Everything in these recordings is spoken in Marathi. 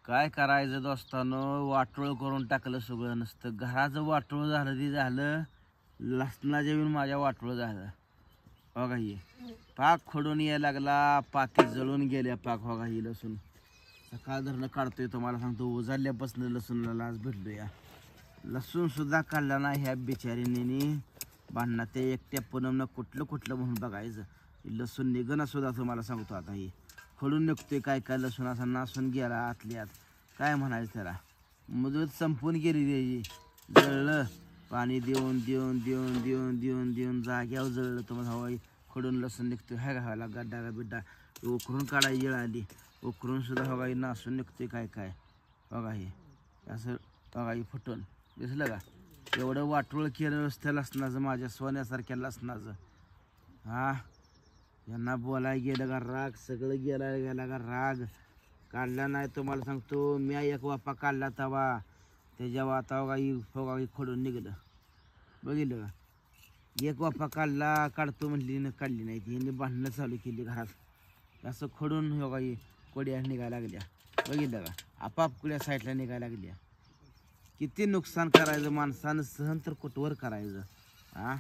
काय करायचं दोस्तानो, वाटोळ करून टाकलं सगळं. नसतं घराचं वाटोळ झालं ते झालं, लसणाच्या येऊन माझ्या वाटोळ झालं. बघा ही पाक खडून यायला लागला, पाती जळून गेल्या पाक. बघा ही लसूण सकाळ धरणं काढतोय, तुम्हाला सांगतो उजाडल्यापासून लसूणला आज भेटलो या. लसूण सुद्धा काढला नाही ह्या बिचारीने भांडणा. ते एकट्या पूनमनं कुठलं म्हणून बघायचं. लसूण निघणं सुद्धा तुम्हाला सांगतो. आता ही खडून निघतोय काय काय लसूण असा नासून गेला आतल्यात. काय म्हणायचं त्याला, मुदत संपून गेली त्याची. जळलं पाणी देऊन देऊन देऊन देऊन देऊन देऊन जाग्यावर जळलं. तुम्हाला हवाई खडून लसूण निघतोय. हाय घाला गड्डा बिड्डा उकरून काढायची वेळ आली. उकरून सुद्धा हवाई नासून निघतोय काय काय. बघा हे असं बघा ही फुटून दिसलं का. एवढं वाटोळ केलं रस्त्या लसणाचं, माझ्या सोन्यासारख्या लसणाचं. हा यांना बोलाय गेलं का राग, सगळं गेला का राग. काढला नाही तुम्हाला सांगतो. मी एक वापा काढला तवा त्याच्या वातावरण खडून निघलं. बघितलं का, एक वापा काढतो म्हणली न काढली नाही. ती भांडणं चालू केली घरात. असं खडून हो काही कोड्या निघायला लागल्या. बघितलं का, आपापकुड्या साईडला निघायला लागल्या. किती नुकसान करायचं माणसानं, सहन तर कुठवर करायचं. हा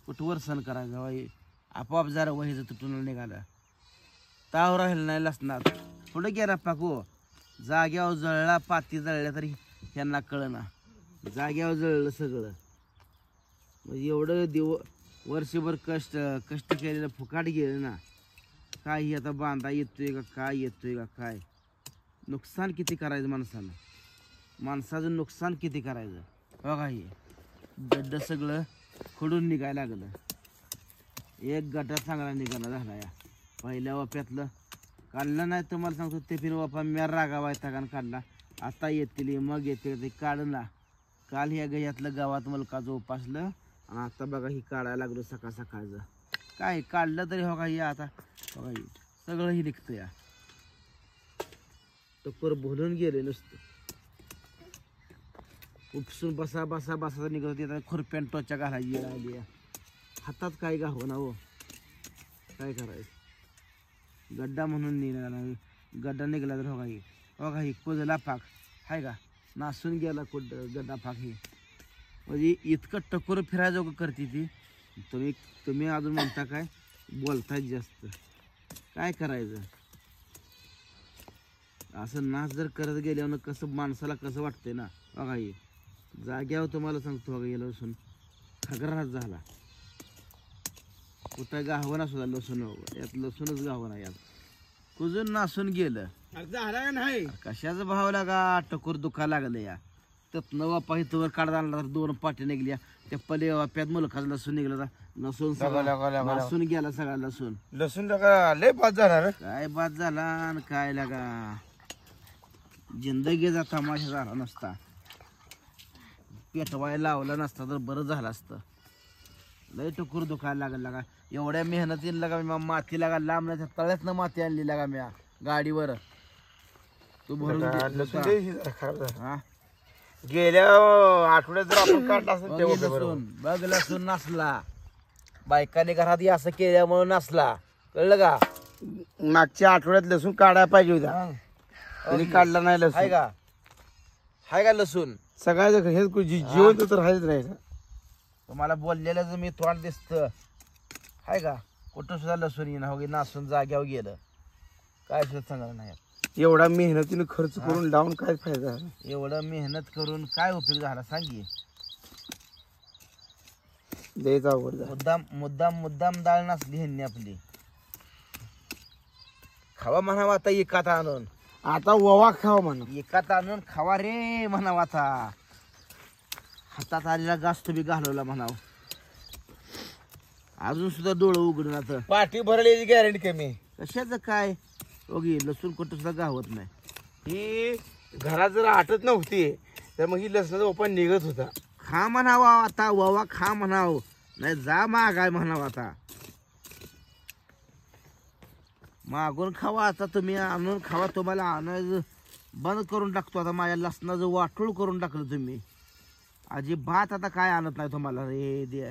कुठवर सहन करायचं. वाई आपोआप जरा वहीचं तुटून निघालं. ताव राहिलं नाही लसणार. पुढे गेला पाकू जाग्यावर जळला, पाती जळल्या तरी त्यांना कळना. जाग्यावर जळलं सगळं. म्हणजे एवढं वर्षभर कष्ट केलेलं फुकाट गेलं ना. काय आता बांधा येतोय का काय, येतोय का काय. नुकसान किती करायचं माणसानं, माणसाचं नुकसान किती करायचं. बघा हे गड्ड सगळं खडून निघायला लागलं. एक गड्डा चांगला निघाला झाला या. पहिल्या वाप्यातलं काढलं नाही तुम्हाला सांगतो. ते फिर वापा म्या रागावायचा काढला. आता येतील मग येतील ते काढला. काल ह्या गयातलं गावात मलकाचं उपासलं आणि आता बघा ही काढायला लागलो सकाळ सकाळचं. काय काढलं तरी हो का या. आता बघा ही सगळं ही निघतं या. टक्कर बोलून गेले नुसतं. उपसून बसा बसा बसा निघत येतात. खुरप्यान टोचा घालायची वेळ आली. हातात काय गाव ना हो, काय करायचं. गड्डा म्हणून निघाला, गड्डा निघाला तर हो का ही कुजला पाक हाय का, नासून गेला गड्डा पाक. ही म्हणजे इतकं टकोर फिरायजोगं करते ती. तुम्ही अजून म्हणता काय बोलताय जास्त. काय करायचं. असं नाच जर करत गेल्यावर कसं माणसाला कसं वाटतंय ना. बघा हे जाग्यावर तुम्हाला सांगतो. बघा गेलं लसूण खगराच झाला. कुठं गावना सुद्धा लसूण, यात लसूणच गावना. यात कुजून नासून गेलं. झाला नाही कशाचा भाव लागा, टकोर दुखा लागलं या. त्यातनं वापा इथं काढता आणला तर 2 पाट्या निघल्या. त्या पले वाप्यात मुलखाचा लसूण निघला. नसून नासून गेला सगळा लसूण. लसूण लय बाद झाला. काय बाद झाला आणि काय लागा, जिंदगीचा तमाशा झाला नसता. पेटवायला लावला नसता तर बरं झालं असतं. लय टकोर दुखायला लागल लागा. एवढ्या मेहनतीने लागा मी माती लागा लांब तळ्यातनं माती आणली लागा मी गाडीवर. तू भरून हा गेल्या आठवड्यात जर आपण काढला असेल तेव्हा बघ लसूण नसला. बायकाने घरात असं केल्यामुळे नसला, कळलं का. मागच्या आठवड्यात लसूण काढायला पाहिजे होता, तरी काढला नाही लसूण. हाय का लसूण सगळ्याचं हे जिवंत तर राहायच नाही. तुम्हाला बोललेलं मी तोंड दिसतं हाय का. कुठं सुद्धा लसूण येणं हो नासून जाग्यावर गेलं. काय सुद्धा चांगलं नाही. एवढा मेहनतीने खर्च करून लावून काय फायदा. एवढं मेहनत करून काय उपयोग झाला सांगी. द्यायचा अवघड. मुद्दाम डाळ नसली ह्यांनी आपली. खावा म्हणावा आता एकात आणून. आता ववा खावा म्हणा. एकात आणून खावा रे म्हणावा. आता हातात आलेला घास तुम्ही घालवला म्हणाव. अजून सुद्धा डोळं उघडून आता पाठी भरलेली गॅरंटी कमी. कशाचं काय ओगी लसूण कुठं सुद्धा गावत नाही. ही घरात जर आटत नव्हती तर मग ही लसणाचा ओपन निघत होता. खा म्हणावा आता ववा खा म्हणाव, नाही जा मागाय म्हणावा. आता मागून खावा. आता तुम्ही आणून खावा. तुम्हाला आणायचं बंद करून टाकतो आता. माझ्या लसणाचं वाटोळ करून टाकलं तुम्ही. अजिबात आता काय आणत नाही तुम्हाला रे दे.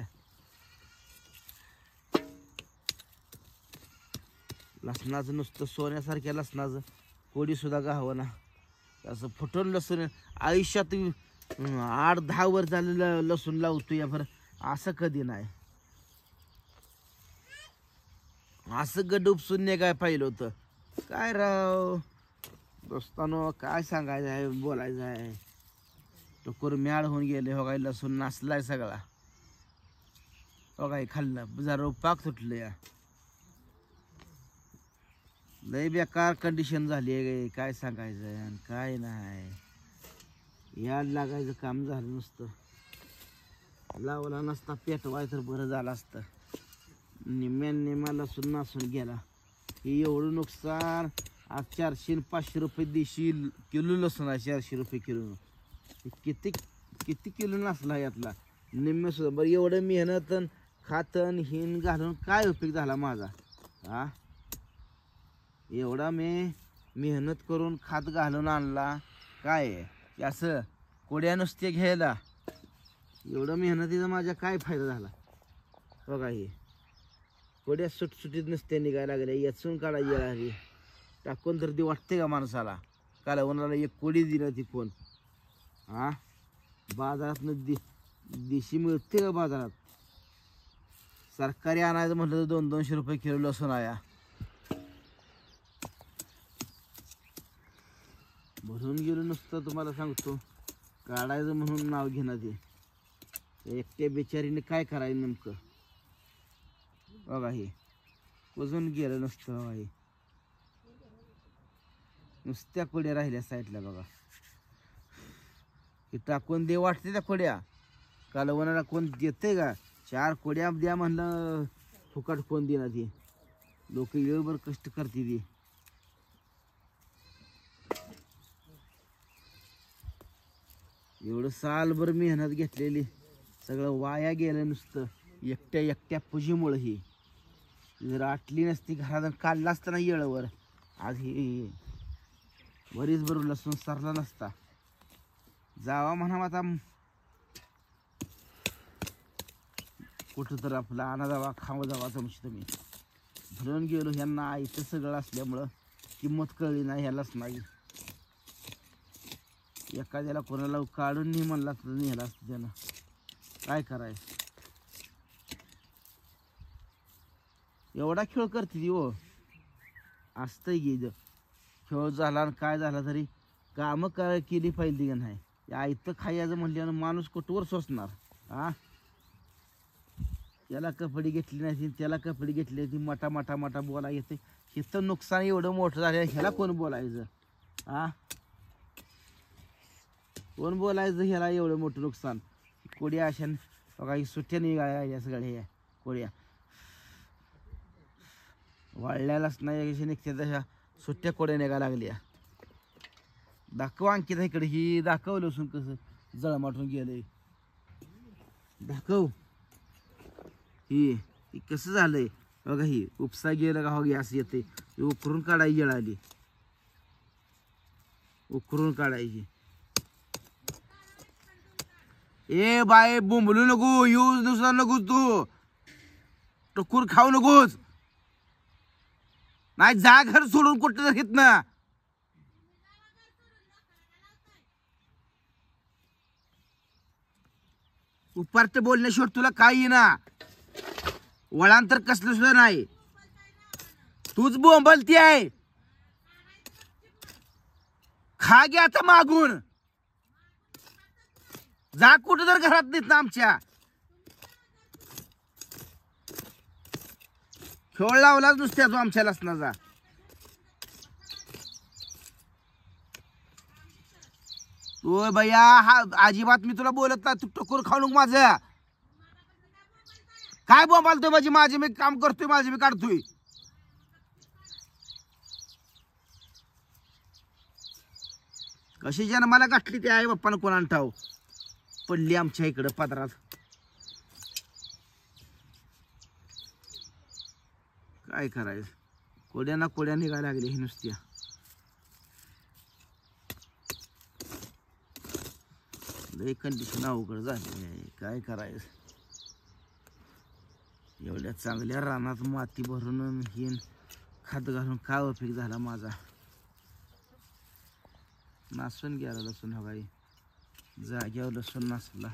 लसणाचं नुसतं सोन्यासारख्या लसणाचं कोडी सुद्धा गावना. असं फुटून लसूण आयुष्यात 8-10 वर्ष झालेलं लसूण लावतो या बरं, असं कधी नाही. असं गड उपसून काय पाहिलं होतं काय राव दोस्तानो, काय सांगायचं आहे बोलायचं आहे. टोकर म्याड होऊन गेले हो काय, लसूण नासलाय सगळा हो काय, खाल्लं जरा पाक सुटलं या. लय बेकार कंडिशन झाली आहे, काय सांगायचं आणि काय नाही. याड लागायचं काम झालं नुसतं. लावला नसता पेटवाय तर बरं झालं असतं. निम्या लसूण नासून गेला. हे एवढं नुकसान. आज 400-500 रुपये देशी किलो लसूण आहे, 400 रुपये किलो. किती किलो नसला यातला निम्मे सुद्धा. बरं एवढं मेहनत खातन हिन घालून काय उपयोग झाला माझा. हा एवढा मी मेहनत करून खात घालून आणला, काय आहे असं कोड्या नुसते घ्यायला. एवढं मेहनतीचा माझ्या काय फायदा झाला बघा. हे कोड्या सुटसुटीत नुसते निघायला लागल्या, याचून काढायची लागली. टाकून तर ती वाटते का माणसाला, काल उन्हाला एक कोडी दिली ती कोण. हा बाजारात देशी मिळते का बाजारात. सरकारी आणायचं म्हटलं तर 200-200 रुपये किलो लसूण आया. भरून गेलो नुसतं तुम्हाला सांगतो. काढायचं म्हणून नाव घेणं ते एकट्या बेचारीने काय करायचं नेमकं बघा. हे वजून गेलं नुसतं बघा. हे नुसत्या कोड्या राहिल्या साईडला बघा. हे टाकून दे वाटते त्या कोड्या. कालवणाला कोण देते का. 4 कोड्या द्या म्हणलं फुकट कोण देणार. ती लोक वेळभर कष्ट करते ती. एवढं सालभर मेहनत घेतलेली सगळं वाया गेलं नुसतं एकट्या पूजीमुळं. ही जर आटली नसती घरात काढला असताना येळवर, आज ही बरीच बरोबर लसूण सरला नसता. जावा म्हणा आता कुठं तर आपला आणा जावा खावा जावा तुमची. तुम्ही भरून गेलो. ह्यांना आयतं सगळं असल्यामुळं किंमत कळली नाही ह्यालाच नाही. एखाद्याला कोणाला काढून नाही म्हणला तर नेला असतं त्यानं, काय करायचं. एवढा खेळ करते ती हो. असतंय गे खेळ झाला आणि काय झाला तरी कामं केली पाहिजे का नाही. आयतं खायचं म्हणल्यानं माणूस कुठवर सोसणार. हा त्याला कपडे घेतली नाही, त्याला कपडे घेतले ती मटा बोला येते. हिचं नुकसान एवढं मोठं झालं, ह्याला कोण बोलायचं. हा कोण बोलायचं ह्याला एवढं मोठं नुकसान. कोड्या अशा बघा सुट्ट्या निघाल्या सगळ्या. ह्या कोड्या वाळल्यालाच नाही कशा निघते तशा सुट्ट्या कोड्या निघायला लागल्या. दाखव अंकित इकडे. ही दाखवलं असून कसं जळमाटून गेलंय. दाखव ही कसं झालंय बघा. ही उपसा गेलं का हो असं येते. उकरून काढायची जळ आली. उकरून काढायची. ए बाय बोंबलू नको. यूज दुसरा नकोस तू. टकूर खाऊ नकोस. नाही जा घर सोडून कुठं तर घेत ना. उपारते बोलण्याशिवाय तुला काही ना वळांतर कसलं सुद्धा नाही. तूच बोंबलती आहे. खा घ्या आता मागून. जा कुठं तर घरात नेत ना आमच्या. खेळ लावलाच नुसत्या तू आमच्या लसणाचा. तू भैया हा अजिबात मी तुला बोलत ना. तू टकोर खाऊ नको माझं. काय बोंबालतोय माझी मी काम करतोय, माझी मी काढतोय. कशी जन्माला गाठली ते आई बाप्पानं कोणाला ठाव. पडली आमच्या इकडं पदरात. काय करायचं. कोड्या ना कोड्या निघायला लागले हे नुसत्या. लय कंडिशन अवघड झाली. काय करायचं. एवढ्या चांगल्या रानात माती भरून हिन खात घालून काय उपयोग झाला माझा. नासून गेला लसूण, हो काही जाग्यावर लसूण नसला.